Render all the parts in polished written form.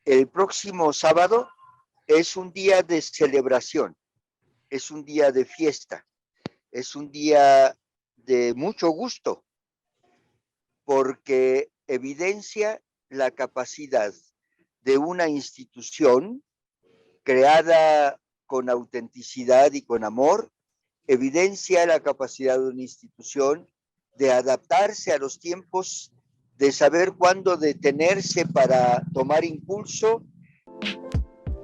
El próximo sábado es un día de celebración, es un día de fiesta, es un día de mucho gusto, porque evidencia la capacidad de una institución creada con autenticidad y con amor, evidencia la capacidad de una institución de adaptarse a los tiempos, de saber cuándo detenerse para tomar impulso.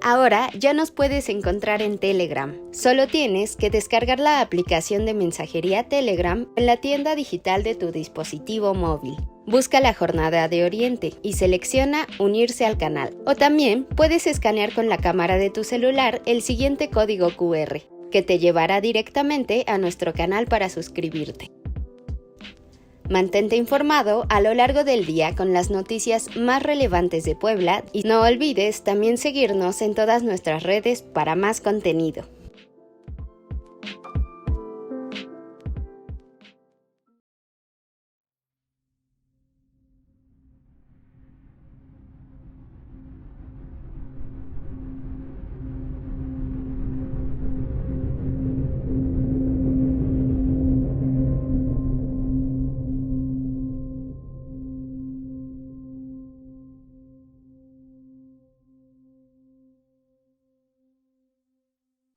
Ahora ya nos puedes encontrar en Telegram. Solo tienes que descargar la aplicación de mensajería Telegram en la tienda digital de tu dispositivo móvil. Busca la Jornada de Oriente y selecciona Unirse al canal. O también puedes escanear con la cámara de tu celular el siguiente código QR, que te llevará directamente a nuestro canal para suscribirte. Mantente informado a lo largo del día con las noticias más relevantes de Puebla y no olvides también seguirnos en todas nuestras redes para más contenido.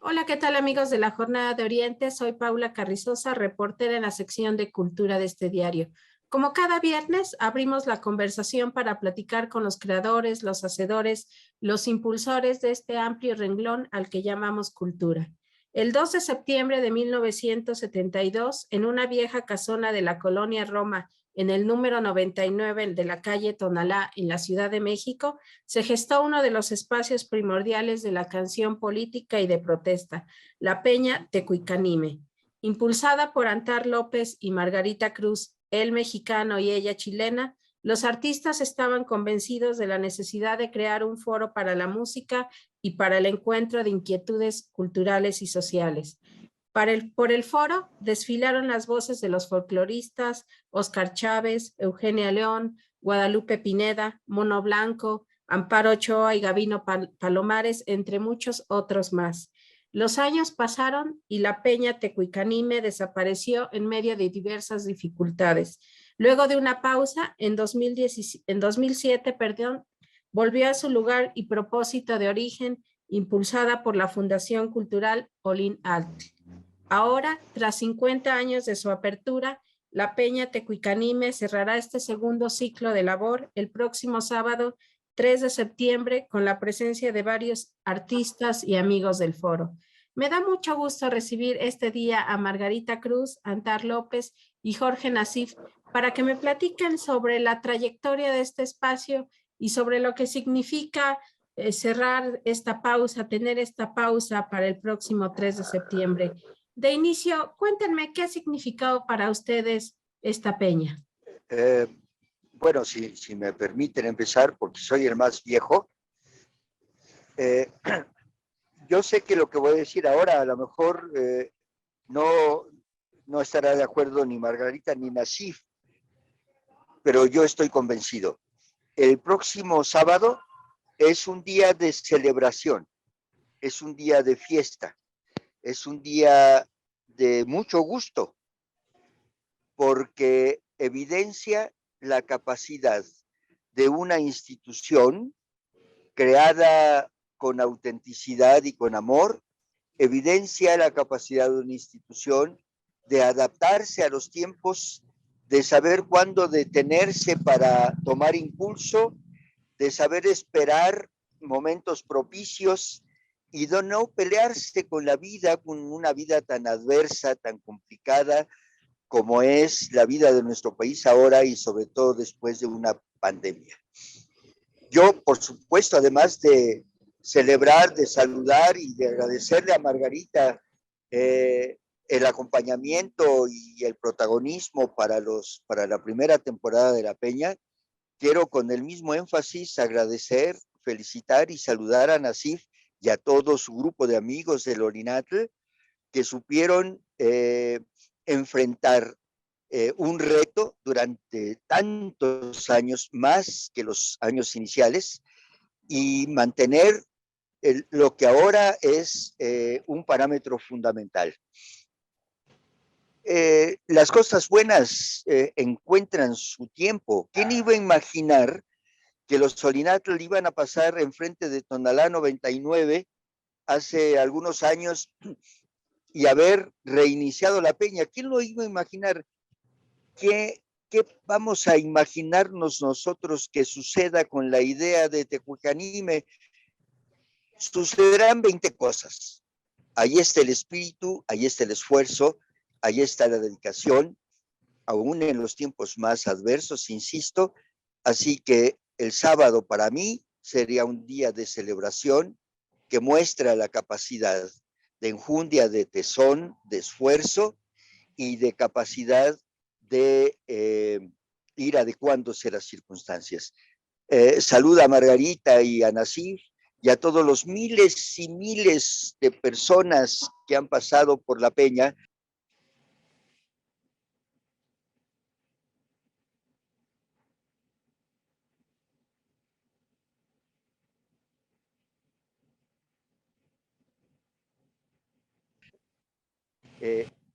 Hola, ¿qué tal amigos de la Jornada de Oriente? Soy Paula Carrizosa, reportera en la sección de Cultura de este diario. Como cada viernes, abrimos la conversación para platicar con los creadores, los hacedores, los impulsores de este amplio renglón al que llamamos cultura. El 2 de septiembre de 1972, en una vieja casona de la colonia Roma, en el número 99 de la calle Tonalá, en la Ciudad de México, se gestó uno de los espacios primordiales de la canción política y de protesta, la Peña Tecuicanime. Impulsada por Antar López y Margarita Cruz, él mexicano y ella chilena, los artistas estaban convencidos de la necesidad de crear un foro para la música y para el encuentro de inquietudes culturales y sociales. Por el foro desfilaron las voces de los folcloristas Óscar Chávez, Eugenia León, Guadalupe Pineda, Mono Blanco, Amparo Ochoa y Gabino Palomares, entre muchos otros más. Los años pasaron y la Peña Tecuicanime desapareció en medio de diversas dificultades. Luego de una pausa, en 2007, volvió a su lugar y propósito de origen, impulsada por la Fundación Cultural Olin Alt. Ahora, tras 50 años de su apertura, la Peña Tecuicanime cerrará este segundo ciclo de labor el próximo sábado 3 de septiembre con la presencia de varios artistas y amigos del foro. Me da mucho gusto recibir este día a Margarita Cruz, Antar López y Jorge Nasif para que me platiquen sobre la trayectoria de este espacio y sobre lo que significa cerrar esta pausa, tener esta pausa para el próximo 3 de septiembre. De inicio, cuéntenme qué ha significado para ustedes esta peña. Bueno, si me permiten empezar, porque soy el más viejo, yo sé que lo que voy a decir ahora a lo mejor no estará de acuerdo ni Margarita ni Nasif, pero yo estoy convencido. El próximo sábado es un día de celebración, es un día de fiesta, es un día de mucho gusto, porque evidencia la capacidad de una institución creada con autenticidad y con amor, evidencia la capacidad de una institución de adaptarse a los tiempos, de saber cuándo detenerse para tomar impulso, de saber esperar momentos propicios y de no pelearse con la vida, con una vida tan adversa, tan complicada como es la vida de nuestro país ahora y sobre todo después de una pandemia. Yo, por supuesto, además de celebrar, de saludar y de agradecerle a Margarita el acompañamiento y el protagonismo para la primera temporada de La Peña, quiero con el mismo énfasis agradecer, felicitar y saludar a Nasif y a todo su grupo de amigos del Orinatl que supieron enfrentar un reto durante tantos años, más que los años iniciales, y mantener lo que ahora es un parámetro fundamental. Las cosas buenas encuentran su tiempo. ¿Quién iba a imaginar que los Solinatl iban a pasar enfrente de Tonalá 99 hace algunos años y haber reiniciado la peña? ¿Quién lo iba a imaginar? ¿Qué vamos a imaginarnos nosotros que suceda con la idea de Tecuicanime? Sucederán 20 cosas. Ahí está el espíritu, ahí está el esfuerzo, ahí está la dedicación, aún en los tiempos más adversos, insisto. Así que el sábado para mí sería un día de celebración que muestra la capacidad de enjundia, de tesón, de esfuerzo y de capacidad de ir adecuándose a las circunstancias. Saluda a Margarita y a Nasir y a todos los miles y miles de personas que han pasado por la peña.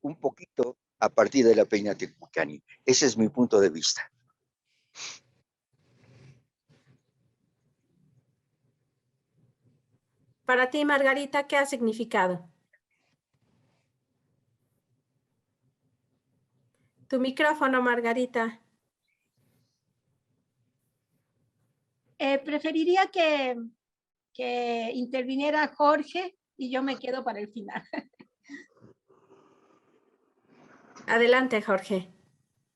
Un poquito a partir de la peña Tecuicani. Ese es mi punto de vista. Para ti, Margarita, ¿qué ha significado? Tu micrófono, Margarita. Preferiría que interviniera Jorge y yo me quedo para el final. Adelante, Jorge.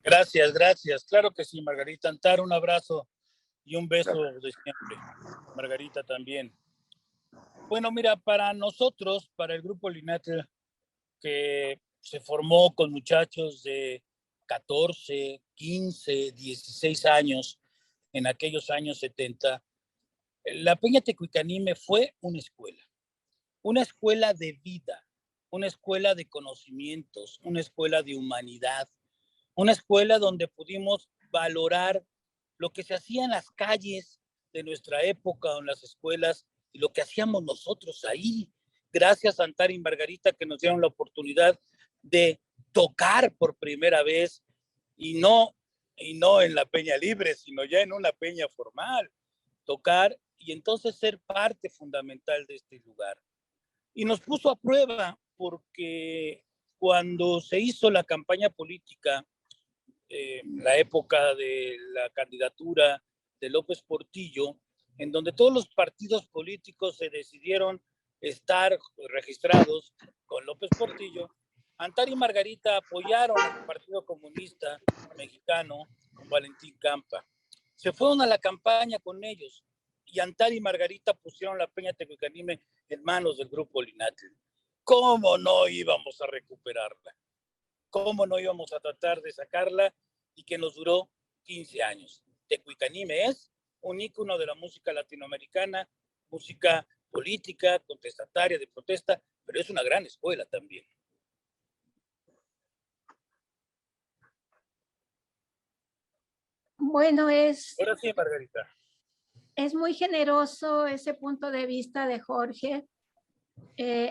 Gracias, gracias. Claro que sí, Margarita. Antar, un abrazo y un beso de siempre. Margarita también. Bueno, mira, para nosotros, para el Grupo Linatl, que se formó con muchachos de 14, 15, 16 años, en aquellos años 70, la Peña Tecuicanime fue una escuela de vida, una escuela de conocimientos, una escuela de humanidad, una escuela donde pudimos valorar lo que se hacía en las calles de nuestra época, en las escuelas, y lo que hacíamos nosotros ahí. Gracias a Antar y Margarita que nos dieron la oportunidad de tocar por primera vez, y no en la peña libre, sino ya en una peña formal, tocar y entonces ser parte fundamental de este lugar. Y nos puso a prueba porque cuando se hizo la campaña política, la época de la candidatura de López Portillo, en donde todos los partidos políticos se decidieron estar registrados con López Portillo, Antar y Margarita apoyaron al Partido Comunista Mexicano con Valentín Campa. Se fueron a la campaña con ellos y Antar y Margarita pusieron la Peña Tecuicanime en manos del Grupo Linatl. ¿Cómo no íbamos a recuperarla? ¿Cómo no íbamos a tratar de sacarla? Y que nos duró 15 años. Tecuicanime es un ícono de la música latinoamericana, música política, contestataria, de protesta, pero es una gran escuela también. Bueno, Ahora sí, Margarita. Es muy generoso ese punto de vista de Jorge.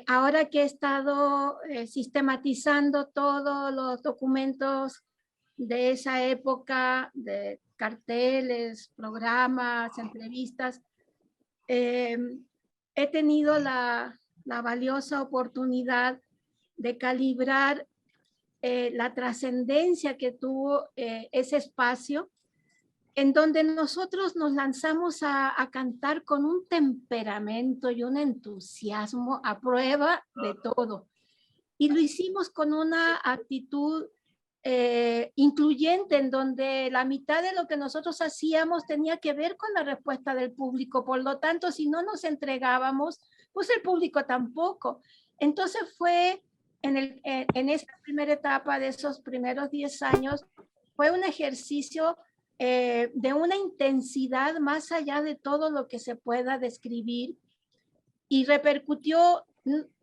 Ahora que he estado sistematizando todos los documentos de esa época, de carteles, programas, entrevistas, he tenido la valiosa oportunidad de calibrar la trascendencia que tuvo ese espacio, en donde nosotros nos lanzamos a cantar con un temperamento y un entusiasmo a prueba de todo. Y lo hicimos con una actitud incluyente, en donde la mitad de lo que nosotros hacíamos tenía que ver con la respuesta del público. Por lo tanto, si no nos entregábamos, pues el público tampoco. Entonces fue en esta primera etapa de esos primeros 10 años, fue un ejercicio de una intensidad más allá de todo lo que se pueda describir, y repercutió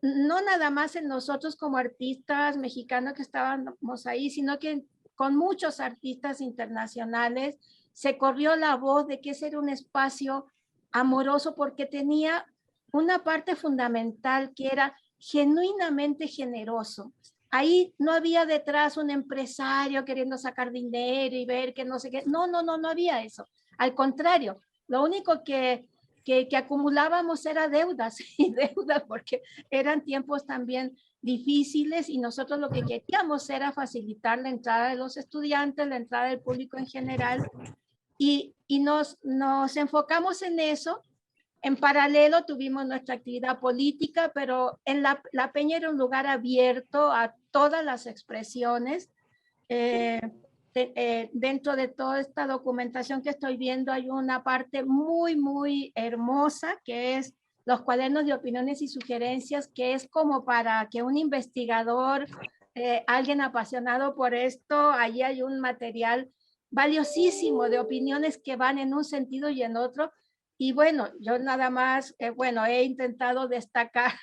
no nada más en nosotros como artistas mexicanos que estábamos ahí, sino que con muchos artistas internacionales se corrió la voz de que ese era un espacio amoroso porque tenía una parte fundamental que era genuinamente generoso. Ahí no había detrás un empresario queriendo sacar dinero y ver que no sé qué. No había eso. Al contrario, lo único que acumulábamos era deudas y deudas porque eran tiempos también difíciles y nosotros lo que queríamos era facilitar la entrada de los estudiantes, la entrada del público en general y nos enfocamos en eso. En paralelo tuvimos nuestra actividad política, pero en la Peña era un lugar abierto a todas las expresiones. Dentro de toda esta documentación que estoy viendo hay una parte muy, muy hermosa que es los cuadernos de opiniones y sugerencias, que es como para que un investigador, alguien apasionado por esto, allí hay un material valiosísimo de opiniones que van en un sentido y en otro. Y bueno, yo nada más, he intentado destacar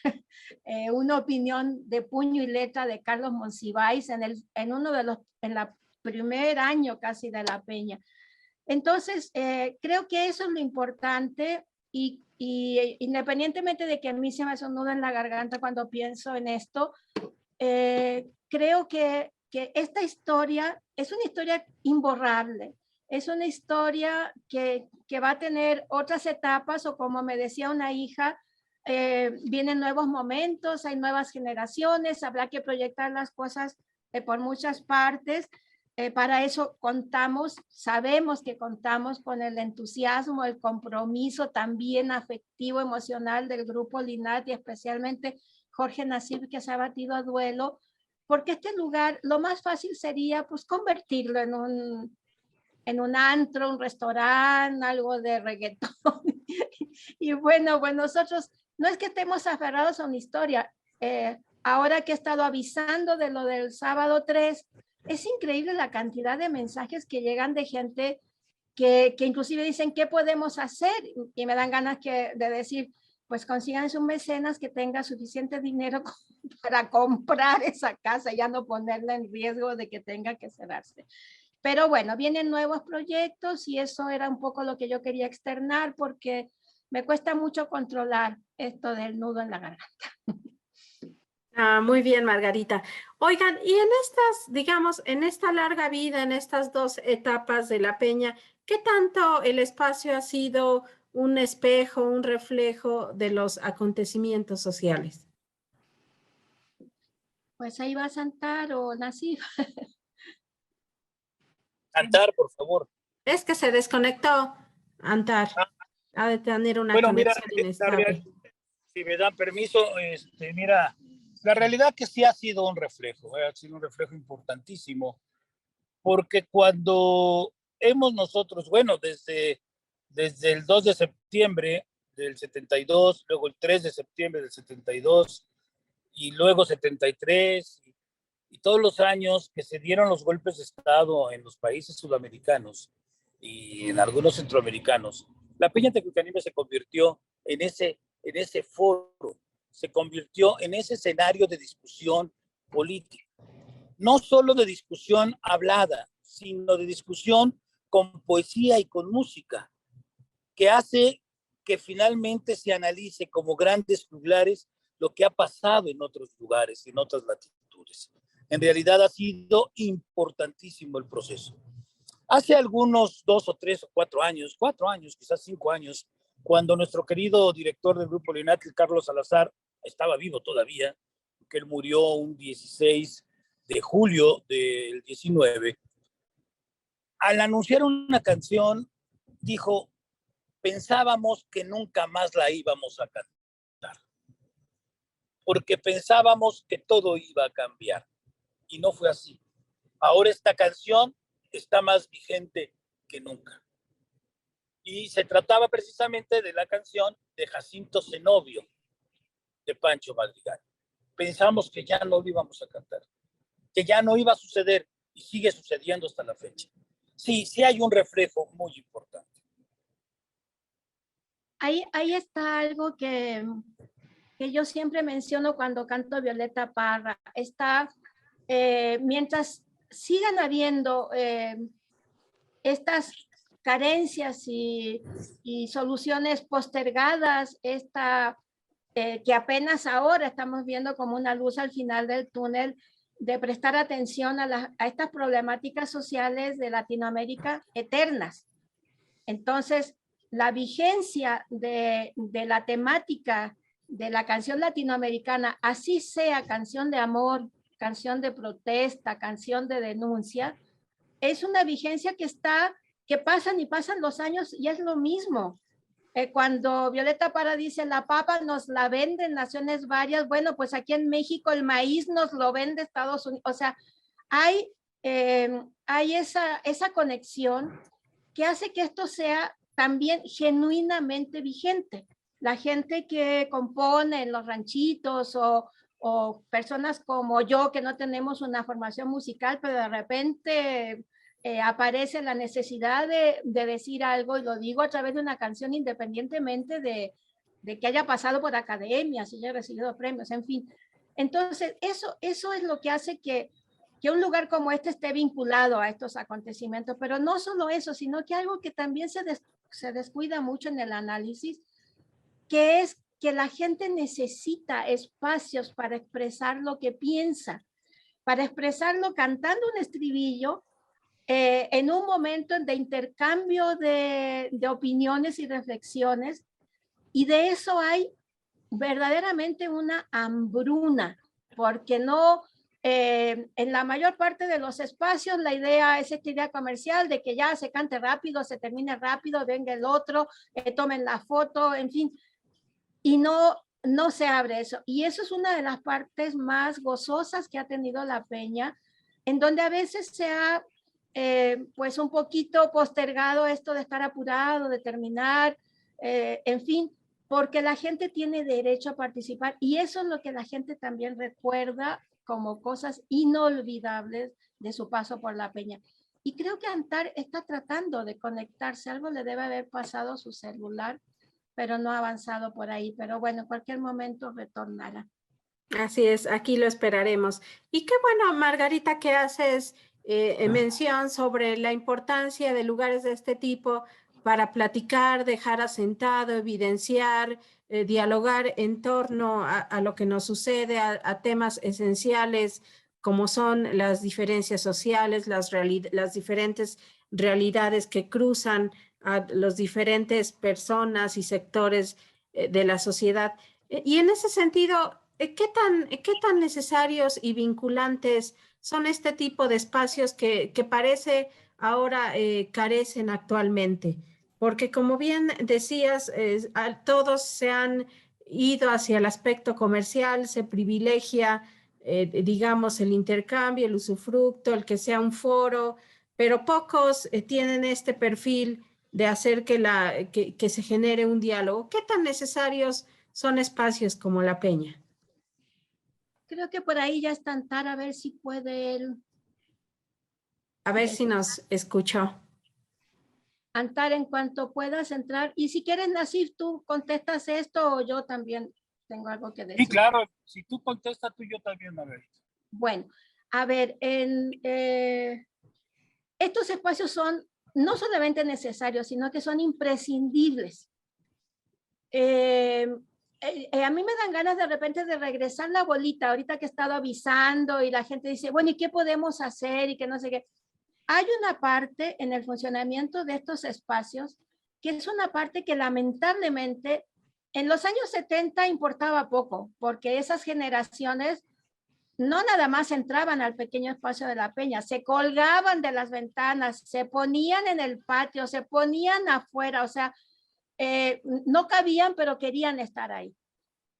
una opinión de puño y letra de Carlos Monsiváis en la primer año casi de la Peña. Entonces, creo que eso es lo importante y independientemente de que a mí se me hace un nudo en la garganta cuando pienso en esto, creo que esta historia es una historia imborrable. Es una historia que va a tener otras etapas o como me decía una hija, vienen nuevos momentos, hay nuevas generaciones, habrá que proyectar las cosas por muchas partes. Para eso sabemos que contamos con el entusiasmo, el compromiso también afectivo, emocional del Grupo LINAT y especialmente Jorge Nassif, que se ha batido a duelo, porque este lugar lo más fácil sería pues convertirlo en un antro, un restaurante, algo de reggaetón. Y bueno, pues nosotros no es que estemos aferrados a una historia. Ahora que he estado avisando de lo del sábado 3, es increíble la cantidad de mensajes que llegan de gente que inclusive dicen, ¿qué podemos hacer? Y me dan ganas de decir, pues consíganse un mecenas que tenga suficiente dinero para comprar esa casa, ya no ponerla en riesgo de que tenga que cerrarse. Pero bueno, vienen nuevos proyectos y eso era un poco lo que yo quería externar porque me cuesta mucho controlar esto del nudo en la garganta. Muy bien, Margarita. Oigan, y en estas, digamos, en esta larga vida, en estas dos etapas de la Peña, ¿qué tanto el espacio ha sido un espejo, un reflejo de los acontecimientos sociales? Pues ahí va Antar o Nassif. Antar, por favor. Es que se desconectó, Antar. Ha de tener una conexión inestable. Si me dan permiso, mira, la realidad que sí ha sido un reflejo importantísimo, porque cuando nosotros, bueno, desde el 2 de septiembre del 72, luego el 3 de septiembre del 72, y luego 73, y todos los años que se dieron los golpes de Estado en los países sudamericanos y en algunos centroamericanos, la Peña Tecuicanime se convirtió en ese foro, se convirtió en ese escenario de discusión política. No solo de discusión hablada, sino de discusión con poesía y con música, que hace que finalmente se analice como grandes juglares lo que ha pasado en otros lugares, en otras latitudes. En realidad ha sido importantísimo el proceso. Hace algunos 2 o 3 o 4 años, quizás 5 años, cuando nuestro querido director del Grupo LINAT, Carlos Salazar, estaba vivo todavía, que él murió un 16 de julio del 19, al anunciar una canción, dijo, pensábamos que nunca más la íbamos a cantar, porque pensábamos que todo iba a cambiar, y no fue así. Ahora esta canción está más vigente que nunca. Y se trataba precisamente de la canción de Jacinto Zenobio, de Pancho Madrigal. Pensamos que ya no lo íbamos a cantar, que ya no iba a suceder, y sigue sucediendo hasta la fecha. Sí hay un reflejo muy importante. Ahí está algo que yo siempre menciono cuando canto Violeta Parra. Mientras sigan habiendo estas carencias y soluciones postergadas, que apenas ahora estamos viendo como una luz al final del túnel, de prestar atención a estas problemáticas sociales de Latinoamérica eternas. Entonces, la vigencia de la temática de la canción latinoamericana, así sea canción de amor, canción de protesta, canción de denuncia, es una vigencia que pasan y pasan los años y es lo mismo. Cuando Violeta Parra dice la papa nos la venden naciones varias, bueno, pues aquí en México el maíz nos lo vende Estados Unidos. O sea, hay esa conexión que hace que esto sea también genuinamente vigente. La gente que compone en los ranchitos o personas como yo que no tenemos una formación musical, pero de repente aparece la necesidad de decir algo, y lo digo a través de una canción independientemente de que haya pasado por academias y haya recibido premios, en fin. Entonces, eso es lo que hace que un lugar como este esté vinculado a estos acontecimientos, pero no solo eso, sino que algo que también se descuida mucho en el análisis, que es que la gente necesita espacios para expresar lo que piensa, para expresarlo cantando un estribillo, en un momento de intercambio de opiniones y reflexiones, y de eso hay verdaderamente una hambruna, porque no, en la mayor parte de los espacios la idea es esta idea comercial de que ya se cante rápido, se termine rápido, venga el otro, tomen la foto, en fin, y no se abre eso. Y eso es una de las partes más gozosas que ha tenido la Peña, en donde a veces se ha pues un poquito postergado esto de estar apurado, de terminar, en fin, porque la gente tiene derecho a participar, y eso es lo que la gente también recuerda como cosas inolvidables de su paso por la Peña. Y creo que Antar está tratando de conectarse, algo le debe haber pasado a su celular, pero no ha avanzado por ahí, pero bueno, en cualquier momento retornará. Así es, aquí lo esperaremos. Y qué bueno, Margarita, que haces mención sobre la importancia de lugares de este tipo para platicar, dejar asentado, evidenciar, dialogar en torno a lo que nos sucede, a temas esenciales como son las diferencias sociales, las diferentes realidades que cruzan a las diferentes personas y sectores de la sociedad. Y en ese sentido, ¿qué tan necesarios y vinculantes son este tipo de espacios que parece ahora carecen actualmente? Porque como bien decías, todos se han ido hacia el aspecto comercial, se privilegia, digamos, el intercambio, el usufructo, el que sea un foro, pero pocos tienen este perfil de hacer que se genere un diálogo. ¿Qué tan necesarios son espacios como la Peña? Creo que por ahí ya está Antar, a ver si puede él. A ver si nos escuchó. Antar, en cuanto puedas entrar. Y si quieres, Nasif, tú contestas esto, o yo también tengo algo que decir. Sí, claro. Si tú contestas, tú yo también, Margarita. Bueno, a ver, estos espacios son no solamente necesarios, sino que son imprescindibles. A mí me dan ganas de repente de regresar la bolita, ahorita que he estado avisando y la gente dice, bueno, ¿y qué podemos hacer? Y que no sé qué. Hay una parte en el funcionamiento de estos espacios que es una parte que lamentablemente en los años 70 importaba poco, porque esas generaciones no nada más entraban al pequeño espacio de la Peña, se colgaban de las ventanas, se ponían en el patio, se ponían afuera, o sea, no cabían, pero querían estar ahí.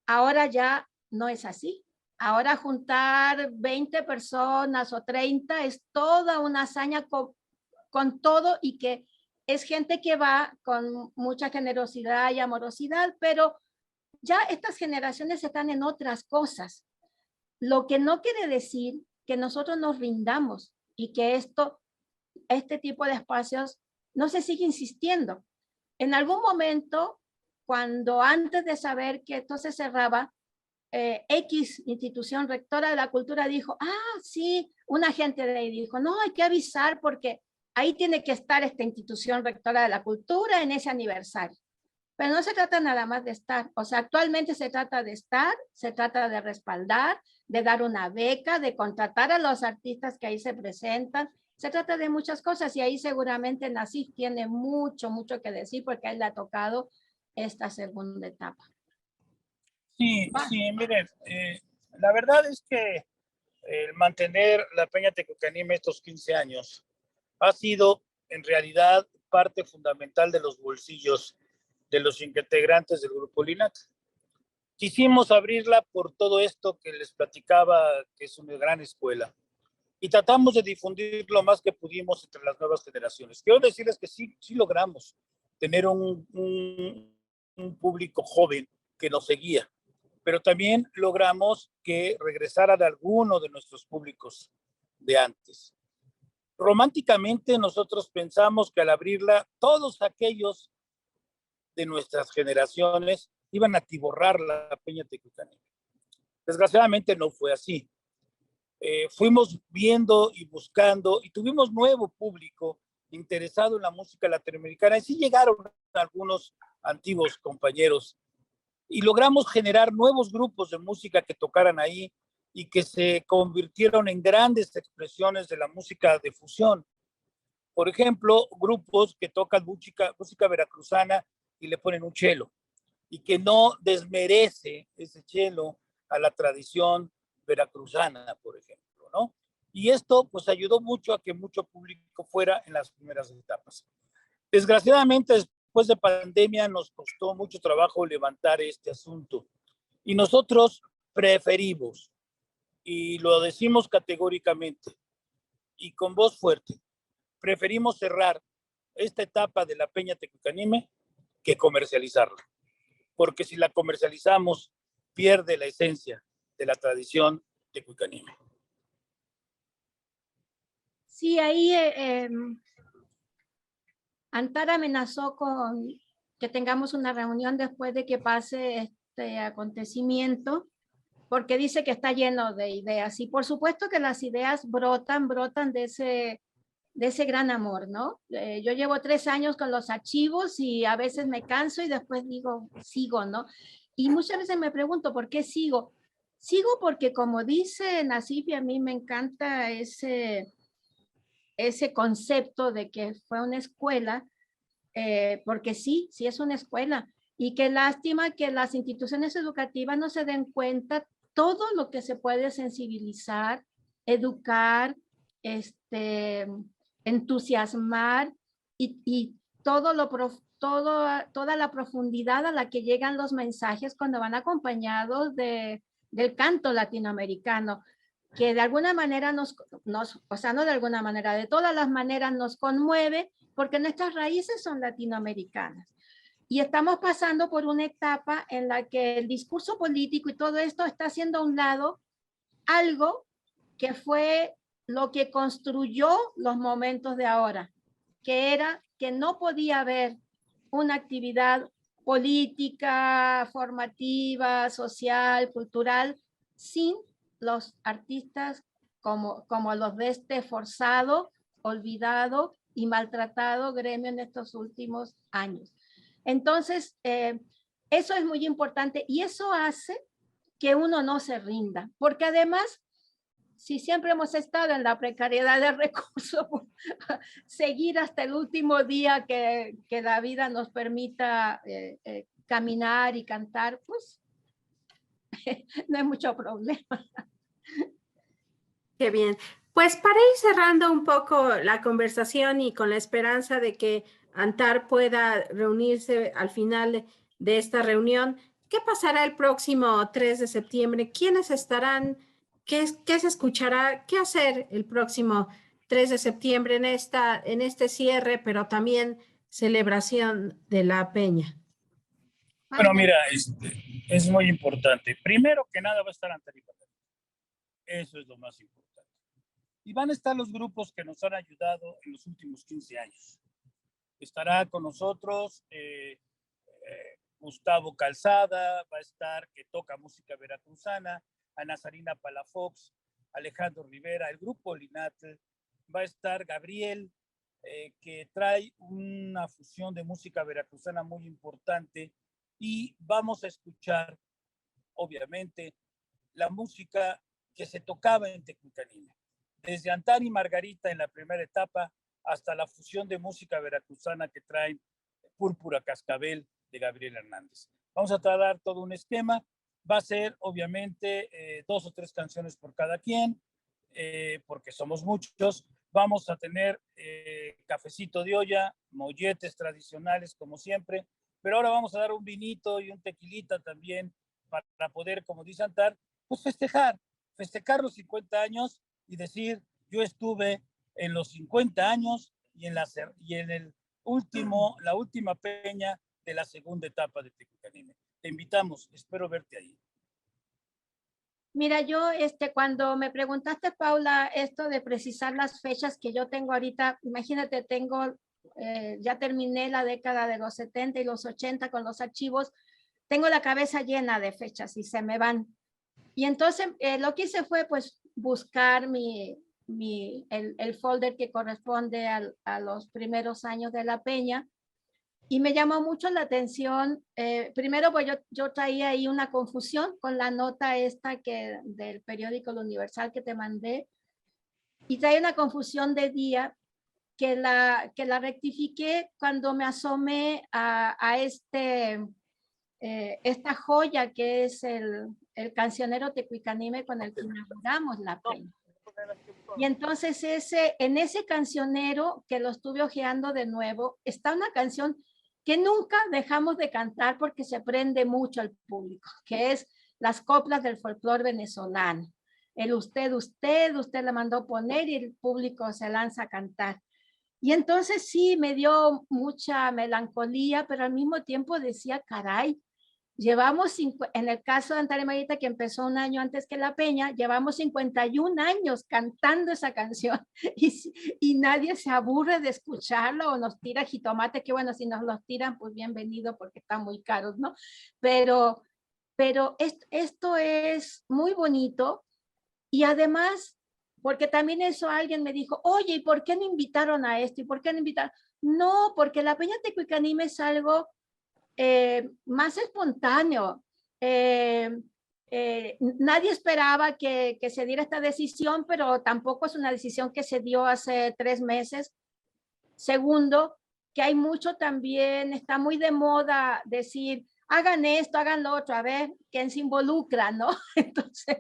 Ahora ya no es así. Ahora juntar 20 personas o 30 es toda una hazaña con todo, y que es gente que va con mucha generosidad y amorosidad, pero ya estas generaciones están en otras cosas. Lo que no quiere decir que nosotros nos rindamos y que este tipo de espacios no se sigue insistiendo. En algún momento, cuando antes de saber que esto se cerraba, X institución rectora de la cultura dijo, sí, un agente de ahí dijo, no, hay que avisar porque ahí tiene que estar esta institución rectora de la cultura en ese aniversario. Pero no se trata nada más de estar, o sea, actualmente se trata de estar, se trata de respaldar, de dar una beca, de contratar a los artistas que ahí se presentan, se trata de muchas cosas y ahí seguramente Nassif tiene mucho que decir porque a él le ha tocado esta segunda etapa. Sí, sí, miren, la verdad es que el mantener la Peña Tecucanime estos 15 años ha sido en realidad parte fundamental de los bolsillos de los integrantes del Grupo LINAT. Quisimos abrirla por todo esto que les platicaba, que es una gran escuela, y tratamos de difundir lo más que pudimos entre las nuevas generaciones. Quiero decirles que sí logramos tener un público joven que nos seguía, pero también logramos que regresara de alguno de nuestros públicos de antes. Románticamente nosotros pensamos que al abrirla, todos aquellos de nuestras generaciones iban a atiborrar la Peña Tecucanime. Desgraciadamente no fue así. Fuimos viendo y buscando y tuvimos nuevo público interesado en la música latinoamericana y sí llegaron algunos antiguos compañeros y logramos generar nuevos grupos de música que tocaran ahí y que se convirtieron en grandes expresiones de la música de fusión. Por ejemplo, grupos que tocan música veracruzana y le ponen un cello y que no desmerece ese cello a la tradición veracruzana, por ejemplo, ¿no? Y esto pues ayudó mucho a que mucho público fuera en las primeras etapas. Desgraciadamente, después de pandemia nos costó mucho trabajo levantar este asunto y nosotros preferimos, y lo decimos categóricamente y con voz fuerte, preferimos cerrar esta etapa de la Peña Tecucanime que comercializarla, porque si la comercializamos pierde la esencia de la tradición tecucanime. Sí, ahí Antar amenazó con que tengamos una reunión después de que pase este acontecimiento, porque dice que está lleno de ideas. Y por supuesto que las ideas brotan de ese gran amor, ¿no? Yo llevo 3 años con los archivos y a veces me canso y después digo, sigo, ¿no? Y muchas veces me pregunto, ¿por qué sigo? Sigo porque, como dice Nassif, y a mí me encanta ese concepto de que fue una escuela, porque sí es una escuela. Y qué lástima que las instituciones educativas no se den cuenta todo lo que se puede sensibilizar, educar, entusiasmar y todo toda la profundidad a la que llegan los mensajes cuando van acompañados del canto latinoamericano, que de alguna manera o sea, no de alguna manera, de todas las maneras nos conmueve, porque nuestras raíces son latinoamericanas. Y estamos pasando por una etapa en la que el discurso político y todo esto está haciendo a un lado algo que fue lo que construyó los momentos de ahora, que era que no podía haber una actividad política, formativa, social, cultural, sin los artistas como los de este forzado, olvidado y maltratado gremio en estos últimos años. Entonces, eso es muy importante y eso hace que uno no se rinda, porque además, si siempre hemos estado en la precariedad de recursos, seguir hasta el último día que la vida nos permita caminar y cantar, pues no hay mucho problema. Qué bien. Pues para ir cerrando un poco la conversación y con la esperanza de que Antar pueda reunirse al final de esta reunión, ¿qué pasará el próximo 3 de septiembre? ¿Quiénes estarán? ¿Qué se escuchará? ¿Qué hacer el próximo 3 de septiembre en este cierre, pero también celebración de la Peña? Bueno, mira, es muy importante. Primero que nada va a estar Antar. Eso es lo más importante. Y van a estar los grupos que nos han ayudado en los últimos 15 años. Estará con nosotros Gustavo Calzada, va a estar que toca música veracruzana, Ana Sarina Palafox, Alejandro Rivera, el grupo Linate, va a estar Gabriel, que trae una fusión de música veracruzana muy importante y vamos a escuchar, obviamente, la música que se tocaba en Tecuicanime, desde Antar y Margarita en la primera etapa hasta la fusión de música veracruzana que traen Púrpura Cascabel de Gabriel Hernández. Vamos a tratar todo un esquema, va a ser obviamente 2 o 3 canciones por cada quien, porque somos muchos. Vamos a tener cafecito de olla, molletes tradicionales como siempre, pero ahora vamos a dar un vinito y un tequilita también para poder, como dice Antar, pues festejar los 50 años y decir, yo estuve en los 50 años y en la última peña de la segunda etapa de Tecuicanime. Te invitamos, espero verte ahí. Mira, yo cuando me preguntaste, Paula, esto de precisar las fechas que yo tengo ahorita, imagínate, ya terminé la década de los 70 y los 80 con los archivos, tengo la cabeza llena de fechas y se me van. Y entonces lo que hice fue pues buscar el folder que corresponde a los primeros años de la peña. Y me llamó mucho la atención, primero pues yo traía ahí una confusión con la nota del periódico El Universal que te mandé, y traía una confusión de día que la rectifiqué cuando me asomé a esta joya que es el cancionero Tecuicanime con el que inauguramos la peña. Y entonces en ese cancionero, que lo estuve hojeando de nuevo, está una canción que nunca dejamos de cantar porque se prende mucho al público, que es las coplas del folclore venezolano. El usted la mandó poner y el público se lanza a cantar. Y entonces sí, me dio mucha melancolía, pero al mismo tiempo decía, caray, en el caso de Antar y Margarita, que empezó un año antes que la peña, llevamos 51 años cantando esa canción y nadie se aburre de escucharlo o nos tira jitomate, que bueno, si nos los tiran, pues bienvenido porque están muy caros, ¿no? Pero esto es muy bonito y además, porque también eso alguien me dijo, oye, ¿y por qué no invitaron a esto? ¿Y por qué no invitaron? No, porque la peña Tecuicanime es algo más espontáneo. Nadie esperaba que se diera esta decisión, pero tampoco es una decisión que se dio hace 3 meses. Segundo, que hay mucho también, está muy de moda decir, hagan esto, hagan lo otro, a ver quién se involucra, ¿no? Entonces,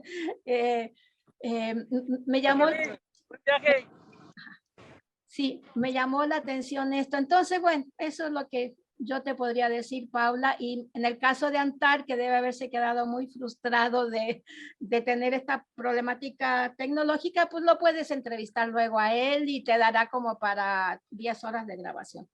me llamó... Sí, me llamó la atención esto. Entonces, bueno, eso es lo que yo te podría decir, Paula, y en el caso de Antar, que debe haberse quedado muy frustrado de tener esta problemática tecnológica, pues lo puedes entrevistar luego a él y te dará como para 10 horas de grabación.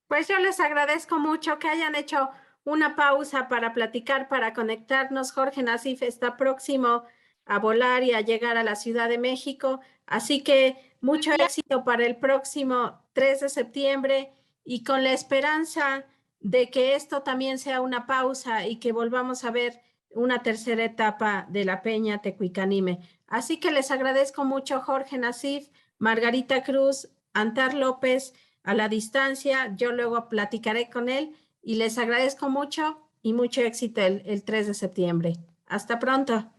Pues yo les agradezco mucho que hayan hecho una pausa para platicar, para conectarnos. Jorge Nassif está próximo a volar y a llegar a la Ciudad de México, así que mucho éxito para el próximo 3 de septiembre y con la esperanza de que esto también sea una pausa y que volvamos a ver una tercera etapa de la Peña Tecuicanime. Así que les agradezco mucho, Jorge Nassif, Margarita Cruz, Antar López, a la distancia. Yo luego platicaré con él y les agradezco mucho y mucho éxito el 3 de septiembre. Hasta pronto.